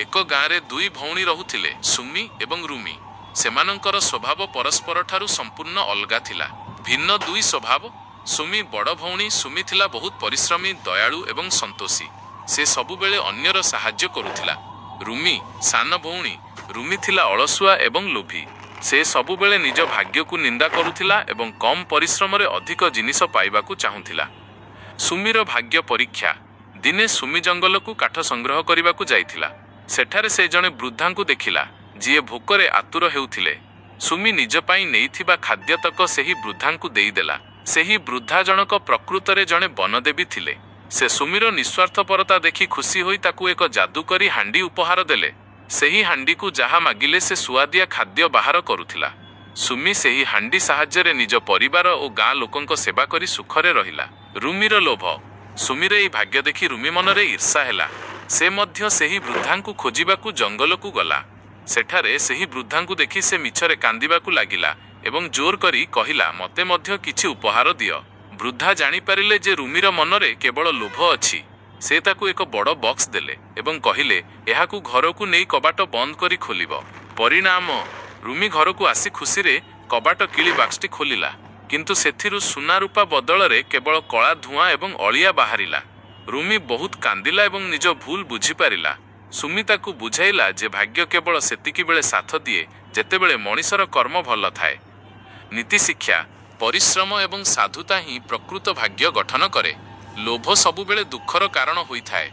ଏକ ଗାଁରେ ଦୁଇ ଭଉଣୀ ରହୁଥିଲେ, ସୁମି ଏବଂ ରୁମି। ସେମାନଙ୍କର ସ୍ୱଭାବ ପରସ୍ପରଠାରୁ ସମ୍ପୂର୍ଣ୍ଣ ଅଲଗା ଥିଲା। ଭିନ୍ନ ଦୁଇ ସ୍ୱଭାବ। ସୁମି ବଡ଼ ଭଉଣୀ ସୁମି ଥିଲା ବହୁତ ପରିଶ୍ରମୀ, ଦୟାଳୁ ଏବଂ ସନ୍ତୋଷୀ। ସେ ସବୁବେଳେ ଅନ୍ୟର ସାହାଯ୍ୟ କରୁଥିଲା। ରୁମି ସାନ ଭଉଣୀ ରୁମି ଥିଲା ଅଳସୁଆ ଏବଂ ଲୋଭୀ। ସେ ସବୁବେଳେ ନିଜ ଭାଗ୍ୟକୁ ନିନ୍ଦା କରୁଥିଲା ଏବଂ କମ୍ ପରିଶ୍ରମରେ ଅଧିକ ଜିନିଷ ପାଇବାକୁ ଚାହୁଁଥିଲା। ସୁମିର ଭାଗ୍ୟ ପରୀକ୍ଷା। ଦିନେ ସୁମି ଜଙ୍ଗଲକୁ କାଠ ସଂଗ୍ରହ କରିବାକୁ ଯାଇଥିଲା। ସେଠାରେ ସେ ଜଣେ ବୃଦ୍ଧାଙ୍କୁ ଦେଖିଲା, ଯିଏ ଭୋକରେ ଆତୁର ହେଉଥିଲେ। ସୁମି ନିଜ ପାଇଁ ନେଇଥିବା ଖାଦ୍ୟତକ ସେହି ବୃଦ୍ଧାଙ୍କୁ ଦେଇଦେଲା। ସେହି ବୃଦ୍ଧା ଜଣକ ପ୍ରକୃତରେ ଜଣେ ବନଦେବୀ ଥିଲେ। ସେ ସୁମିର ନିଃସ୍ୱାର୍ଥପରତା ଦେଖି ଖୁସି ହୋଇ ତାକୁ ଏକ ଯାଦୁକରୀ ହାଣ୍ଡି ଉପହାର ଦେଲେ। ସେହି ହାଣ୍ଡିକୁ ଯାହା ମାଗିଲେ ସେ ସୁଆଦିଆ ଖାଦ୍ୟ ବାହାର କରୁଥିଲା। ସୁମି ସେହି ହାଣ୍ଡି ସାହାଯ୍ୟରେ ନିଜ ପରିବାର ଓ ଗାଁ ଲୋକଙ୍କ ସେବା କରି ସୁଖରେ ରହିଲା। ରୁମିର ଲୋଭ। ସୁମିର ଏହି ଭାଗ୍ୟ ଦେଖି ରୁମି ମନରେ ଈର୍ଷା ହେଲା। ସେ ମଧ୍ୟ ସେହି ବୃଦ୍ଧାଙ୍କୁ ଖୋଜିବାକୁ ଜଙ୍ଗଲକୁ ଗଲା। ସେଠାରେ ସେହି ବୃଦ୍ଧାଙ୍କୁ ଦେଖି ସେ ମିଛରେ କାନ୍ଦିବାକୁ ଲାଗିଲା ଏବଂ ଜୋର କରି କହିଲା, ମୋତେ ମଧ୍ୟ କିଛି ଉପହାର ଦିଅ। ବୃଦ୍ଧା ଜାଣିପାରିଲେ ଯେ ରୁମିର ମନରେ କେବଳ ଲୋଭ ଅଛି। ସେ ତାକୁ ଏକ ବଡ଼ ବକ୍ସ ଦେଲେ ଏବଂ କହିଲେ, ଏହାକୁ ଘରକୁ ନେଇ କବାଟ ବନ୍ଦ କରି ଖୋଲିବ। ପରିଣାମ, ରୁମି ଘରକୁ ଆସି ଖୁସିରେ କବାଟ କିଳି ବାକ୍ସଟି ଖୋଲିଲା। କିନ୍ତୁ ସେଥିରୁ ସୁନା ରୂପା ବଦଳରେ କେବଳ କଳା ଧୂଆଁ ଏବଂ ଅଳିଆ ବାହାରିଲା। ରୁମି ବହୁତ କାନ୍ଦିଲା ଏବଂ ନିଜ ଭୁଲ ବୁଝିପାରିଲା। ସୁମି ତାକୁ ବୁଝାଇଲା ଯେ ଭାଗ୍ୟ କେବଳ ସେତିକିବେଳେ ସାଥ ଦିଏ ଯେତେବେଳେ ମଣିଷର କର୍ମ ଭଲ ଥାଏ। ନୀତି ଶିକ୍ଷା। ପରିଶ୍ରମ ଏବଂ ସାଧୁତା ହିଁ ପ୍ରକୃତ ଭାଗ୍ୟ ଗଠନ କରେ। ଲୋଭ ସବୁବେଳେ ଦୁଃଖର କାରଣ ହୋଇଥାଏ।